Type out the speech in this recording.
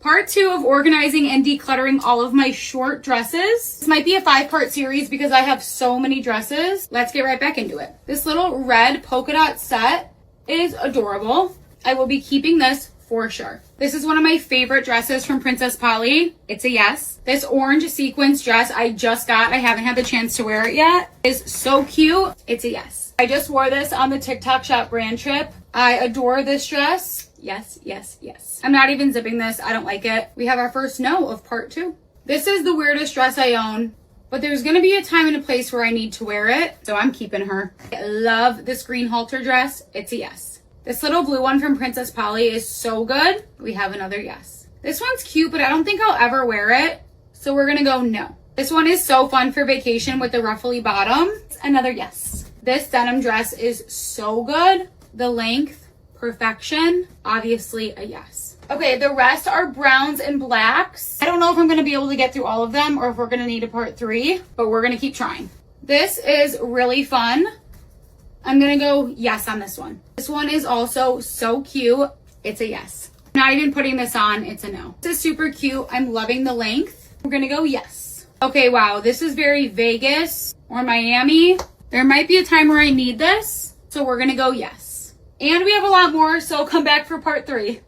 Part 2 of organizing and decluttering all of my short dresses. This might be a 5-part series because I have so many dresses. Let's get right back into it. This little red polka dot set is adorable. I will be keeping this for sure. This is one of my favorite dresses from Princess Polly. It's a yes. This orange sequins dress I just got. I haven't had the chance to wear it yet. It's so cute. It's a yes. I just wore this on the TikTok shop brand trip. I adore this dress. Yes, yes, yes. I'm not even zipping this. I don't like it. We have our first no of part 2. This is the weirdest dress I own, but there's going to be a time and a place where I need to wear it, so I'm keeping her. I love this green halter dress. It's a yes. This little blue one from Princess Polly is so good. We have another yes. This one's cute, but I don't think I'll ever wear it, so we're going to go no. This one is so fun for vacation with the ruffly bottom. Another yes. This denim dress is so good. The length, perfection, obviously a yes. Okay, the rest are browns and blacks. I don't know if I'm going to be able to get through all of them or if we're going to need a part 3, but we're going to keep trying. This is really fun. I'm going to go yes on this one. This one is also so cute. It's a yes. I'm not even putting this on. It's a no. This is super cute. I'm loving the length. We're going to go yes. Okay, wow. This is very Vegas or Miami. There might be a time where I need this, so we're going to go yes. And we have a lot more, so come back for part 3.